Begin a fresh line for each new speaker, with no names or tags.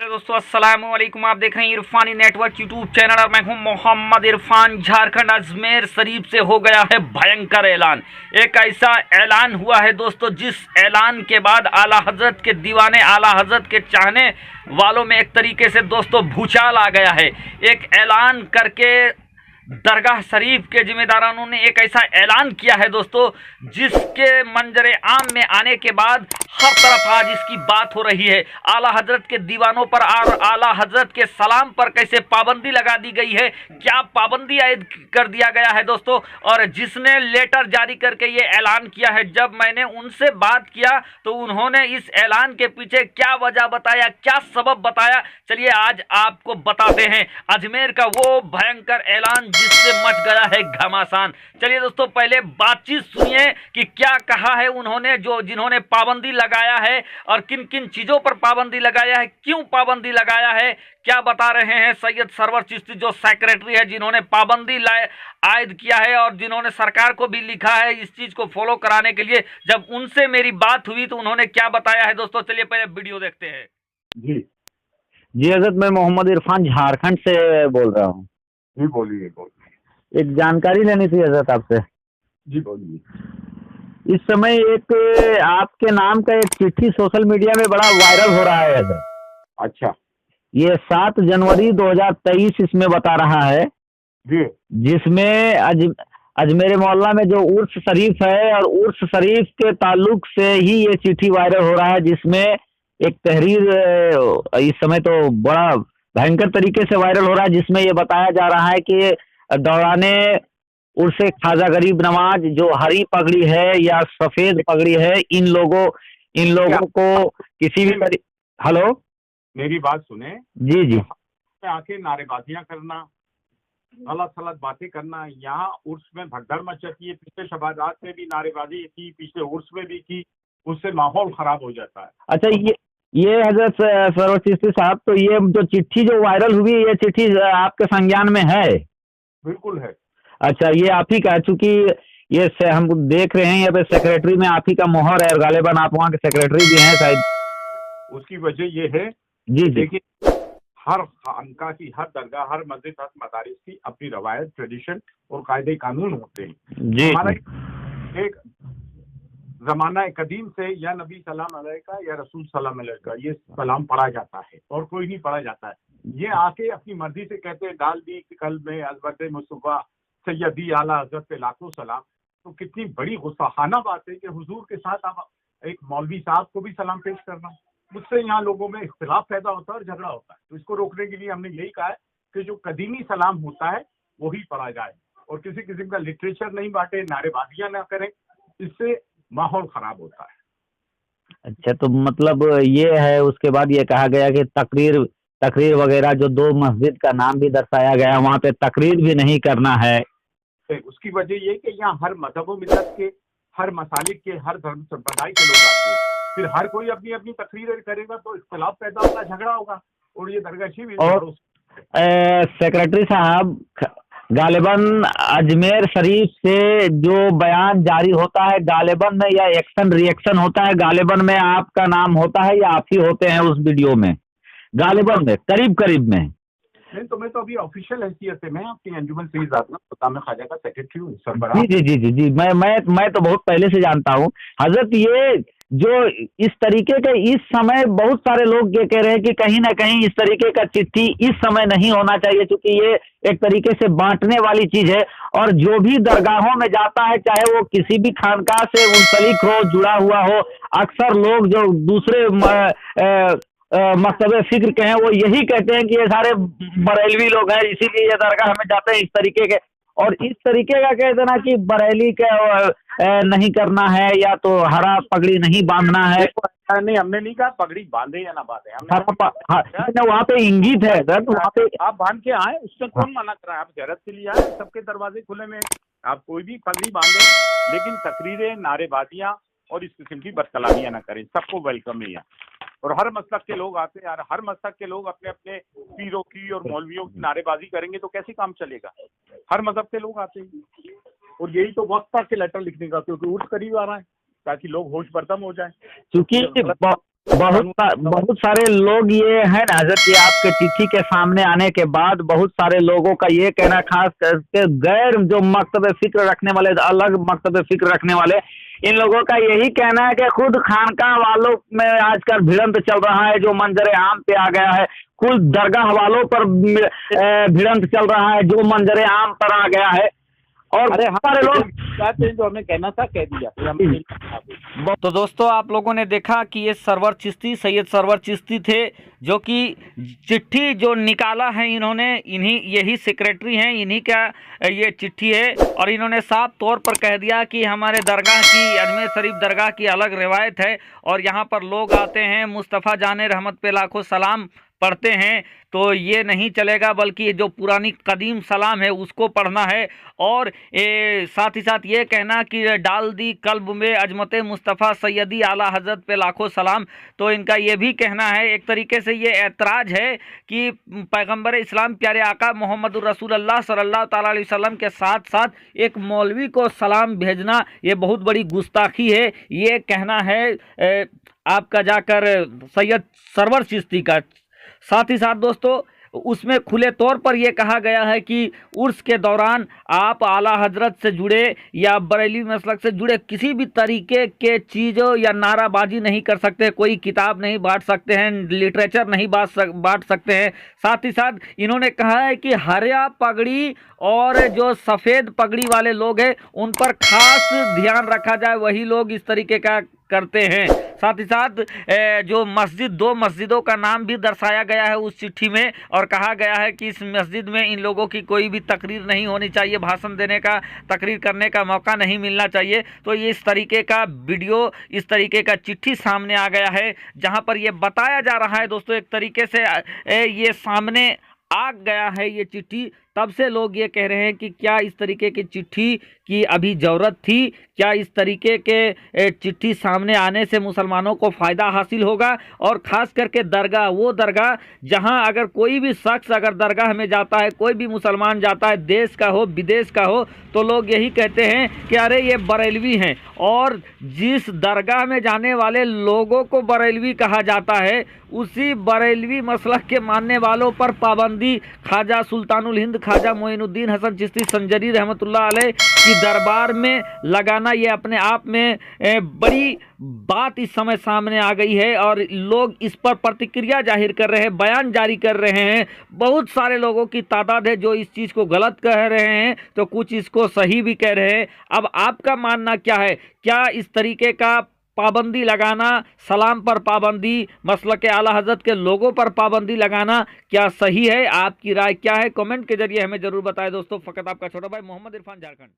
दोस्तों अस्सलाम वालेकुम। आप देख रहे हैं इरफानी नेटवर्क यूट्यूब चैनल और मैं हूं मोहम्मद इरफान। झारखंड अजमेर शरीफ से हो गया है भयंकर ऐलान। एक ऐसा ऐलान हुआ है दोस्तों, जिस ऐलान के बाद आला हजरत के दीवाने, आला हजरत के चाहने वालों में एक तरीके से दोस्तों भूचाल आ गया है। एक ऐलान करके दरगाह शरीफ के जिम्मेदारों ने एक ऐसा ऐलान किया है दोस्तों, जिसके मंजरे आम में आने के बाद हर तरफ आज इसकी बात हो रही है। आला हजरत के दीवानों पर और आला हजरत के सलाम पर कैसे पाबंदी लगा दी गई है, क्या पाबंदी आयद कर दिया गया है दोस्तों। और जिसने लेटर जारी करके ये ऐलान किया है, जब मैंने उनसे बात किया तो उन्होंने इस ऐलान के पीछे क्या वजह बताया, क्या सबब बताया, चलिए आज आपको बताते हैं। अजमेर का वो भयंकर ऐलान जिससे मच गया है घमासान। चलिए दोस्तों पहले बातचीत सुनिए कि क्या कहा है उन्होंने, जिन्होंने पाबंदी लगाया है और किन किन चीजों पर पाबंदी लगाया है, क्यों पाबंदी लगाया है, क्या बता रहे हैं सैयद सरवर चिश्ती जो सेक्रेटरी है, जिन्होंने पाबंदी आयद किया है और जिन्होंने सरकार को भी लिखा है इस चीज को फॉलो कराने के लिए। जब उनसे मेरी बात हुई तो उन्होंने क्या बताया है दोस्तों, चलिए पहले वीडियो देखते हैं।
जी
जी हजरत, मैं मोहम्मद इरफान झारखंड से बोल रहा हूँ।
जी बोलिए
एक जानकारी लेनी थी हजरत आपसे।
जी बोलिए।
इस समय एक आपके नाम का एक चिट्ठी सोशल मीडिया में बड़ा वायरल हो रहा है हजरत।
अच्छा
ये 7 जनवरी 2023 इसमें बता रहा है
जी
जिसमें अजमेर मोहल्ला में जो उर्स शरीफ है और उर्स शरीफ के ताल्लुक से ही ये चिट्ठी वायरल हो रहा है, जिसमें एक तहरीर इस समय तो बड़ा भयंकर तरीके से वायरल हो रहा है, जिसमें ये बताया जा रहा है कि दौराने उर्स ख्वाजा गरीब नवाज जो हरी पगड़ी है या सफेद पगड़ी है, इन लोगों को किसी भी हेलो
मेरी बात सुने।
जी जी
आके नारेबाजियां करना, गलत सलत बातें करना, यहाँ उर्स में भगदड़ मचती है। पिछले शबाजात में भी नारेबाजी की, पिछले उर्स में भी की, उससे माहौल खराब हो जाता है।
अच्छा, ये हजरत सरवर चिश्ती साहब, तो ये जो चिट्ठी जो वायरल हुई, ये चिट्ठी आपके संज्ञान में है?
बिल्कुल है।
अच्छा, ये आप ही का, चूंकि ये हम देख रहे हैं यहाँ पे सेक्रेटरी में आप ही का मोहर है और गालिबन आप वहाँ के सेक्रेटरी भी हैं शायद।
उसकी वजह ये है
जी जी
देखिए, हर खानका की, हर दरगाह, हर मस्जिद, हर मदारिस की अपनी रवायत, ट्रेडिशन और कायदे कानून होते हैं।
जी
हमारा एक जमाना कदीम से या नबी सलाम अलैका या रसूल सलाम अलैका ये सलाम पढ़ा जाता है और कोई नहीं पढ़ा जाता है। ये आके अपनी मर्जी से कहते हैं डाल दी कल में अजबत मुस्तफा सैयदी आला हजरत पे लाखों सलाम। तो कितनी बड़ी गुस्साखाना बात है कि हुजूर के साथ आप एक मौलवी साहब को भी सलाम पेश करना। मुझसे यहाँ लोगों में इख्तिलाफ पैदा होता है और झगड़ा होता है। तो इसको रोकने के लिए हमने यही कहा है कि जो कदीमी सलाम होता है वही पढ़ा जाए और किसी किस्म का लिटरेचर नहीं बांटे, नारेबाजियां ना करें, इससे माहौल खराब होता है।
अच्छा, तो मतलब ये है। उसके बाद ये कहा गया कि तकरीर वगैरह, जो 2 मस्जिद का नाम भी दर्शाया गया, वहाँ पे तकरीर भी नहीं करना है।
उसकी वजह ये कि यहाँ हर मजहब व मिल्लत के, हर मसालिक के, हर धर्म संप्रदाय के लोग आते हैं। फिर हर कोई अपनी अपनी तकरीर करेगा तो इख्तिलाफ पैदा होगा, झगड़ा होगा और ये दरगाही भी।
और सेक्रेटरी साहब, गालिबन अजमेर शरीफ से जो बयान जारी होता है, गालिबन में या एक्शन रिएक्शन होता है, गालिबन में आपका नाम होता है या आप ही होते हैं उस वीडियो में? गालिबन में करीब में।
नहीं तो मैं तो अभी ऑफिशियल हैसियत से मैं आपकी अंजुमन सईद ज़ातना ख़ुदाम ख्वाजा का सेक्रेटरी हूँ, सरबराह।
जी जी जी जी जी मैं तो बहुत पहले से जानता हूँ हजरत। ये जो इस तरीके के, इस समय बहुत सारे लोग ये कह रहे हैं कि कहीं ना कहीं इस तरीके का चिट्ठी इस समय नहीं होना चाहिए, क्योंकि ये एक तरीके से बांटने वाली चीज है। और जो भी दरगाहों में जाता है, चाहे वो किसी भी खानका से मुंसलिक हो, जुड़ा हुआ हो, अक्सर लोग जो दूसरे मकतब फिक्र के हैं, वो यही कहते हैं कि ये सारे बरेलवी लोग हैं, इसीलिए ये दरगाह में जाते हैं इस तरीके के। और इस तरीके का कह देना कि बरेली का नहीं करना है या तो हरा पगड़ी नहीं बांधना है।
नहीं, हमने नहीं कहा पगड़ी बांधे या ना बांधे।
हमने वहाँ पे इंगित है सर, वहाँ पे
आप बांध के आए, उससे कौन मना कर रहा है? आप जरूरत के लिए आए, सबके दरवाजे खुले में, आप कोई भी पगड़ी बांधे, लेकिन तकरीरें, नारेबाजियां और इस किस्म की बदकलामियां ना करें। सबको वेलकम है यहाँ। और हर मसलक के लोग आते हैं यार, हर मसलक के लोग अपने अपने पीरों की और मौलवियों की नारेबाजी करेंगे तो कैसे काम चलेगा? हर मजहब के लोग आते हैं और यही तो वक्त था कि लेटर लिखने का, क्योंकि उर्स करीब आ रहा है, ताकि लोग होश बर्दम हो जाए।
क्योंकि बहुत सारे लोग ये है ना हजरत, ये आपके चिट्ठी के सामने आने के बाद बहुत सारे लोगों का ये कहना, खास करके गैर जो मकतब फिक्र रखने वाले, अलग मकतब फिक्र रखने वाले, इन लोगों का यही कहना है कि खुद खानकाह वालों में आजकल भिड़ंत चल रहा है, जो मंजर आम पे आ गया है। खुद दरगाह वालों पर भिड़ंत चल रहा है, जो मंजर आम पर आ गया है। और
अरे
सारे लोग
जो हमें कहना था कह दिया।
तो दोस्तों, आप लोगों ने देखा कि ये सरवर चिश्ती, सैयद सरवर चिश्ती थे, जो कि चिट्ठी जो निकाला है इन्होंने, इन्हीं यही सेक्रेटरी हैं, इन्हीं का ये चिट्ठी है। और इन्होंने साफ तौर पर कह दिया कि हमारे दरगाह की, अजमेर शरीफ दरगाह की अलग रिवायत है और यहाँ पर लोग आते हैं, मुस्तफ़ा जाने रहमत पे लाखों सलाम पढ़ते हैं, तो ये नहीं चलेगा, बल्कि जो पुरानी कदीम सलाम है उसको पढ़ना है। और साथ ही साथ ये कहना कि डाल दी कल्ब में अजमत मुस्तफ़ा सैयदी आला हज़रत पे लाखों सलाम। तो इनका ये भी कहना है, एक तरीके से ये ऐतराज़ है कि पैगंबर इस्लाम प्यारे आका मोहम्मद रसूलुल्लाह सल्लल्लाहु ताला अलैहि वसल्लम के साथ साथ एक मौलवी को सलाम भेजना ये बहुत बड़ी गुस्ताखी है। ये कहना है आपका जाकर सैयद सरवर चिश्ती का। साथ ही साथ दोस्तों, उसमें खुले तौर पर यह कहा गया है कि उर्स के दौरान आप आला हजरत से जुड़े या बरेली मसलक से जुड़े किसी भी तरीके के चीज़ों या नाराबाजी नहीं कर सकते, कोई किताब नहीं बांट सकते हैं, लिटरेचर नहीं बांट सकते हैं। साथ ही साथ इन्होंने कहा है कि हरा पगड़ी और जो सफ़ेद पगड़ी वाले लोग हैं उन पर खास ध्यान रखा जाए, वही लोग इस तरीके का करते हैं। साथ ही साथ जो मस्जिद, 2 मस्जिदों का नाम भी दर्शाया गया है उस चिट्ठी में, और कहा गया है कि इस मस्जिद में इन लोगों की कोई भी तकरीर नहीं होनी चाहिए, भाषण देने का, तकरीर करने का मौका नहीं मिलना चाहिए। तो ये इस तरीके का वीडियो, इस तरीके का चिट्ठी सामने आ गया है, जहां पर ये बताया जा रहा है दोस्तों, एक तरीके से ये सामने आ गया है ये चिट्ठी। तब से लोग ये कह रहे हैं कि क्या इस तरीके की चिट्ठी की अभी ज़रूरत थी, क्या इस तरीके के चिट्ठी सामने आने से मुसलमानों को फ़ायदा हासिल होगा। और ख़ास करके दरगाह, वो दरगाह जहां अगर कोई भी शख्स अगर दरगाह में जाता है, कोई भी मुसलमान जाता है, देश का हो विदेश का हो, तो लोग यही कहते हैं कि अरे ये बरेलवी हैं। और जिस दरगाह में जाने वाले लोगों को बरेलवी कहा जाता है, उसी बरेलवी मसलक के मानने वालों पर पाबंदी ख्वाजा सुल्तानुल हिंद ख्वाजा मोइनुद्दीन हसन चिश्ती संजरी रहमतुल्लाह अलैह की दरबार में लगाना, ये अपने आप में बड़ी बात इस समय सामने आ गई है। और लोग इस पर प्रतिक्रिया जाहिर कर रहे हैं, बयान जारी कर रहे हैं। बहुत सारे लोगों की तादाद है जो इस चीज़ को गलत कह रहे हैं, तो कुछ इसको सही भी कह रहे हैं। अब आपका मानना क्या है? क्या इस तरीके का पाबंदी लगाना, सलाम पर पाबंदी, मसलक आला हज़रत के लोगों पर पाबंदी लगाना क्या सही है? आपकी राय क्या है? कमेंट के जरिए हमें ज़रूर बताएं दोस्तों। फ़कत आपका छोटा भाई मोहम्मद इरफान, झारखंड।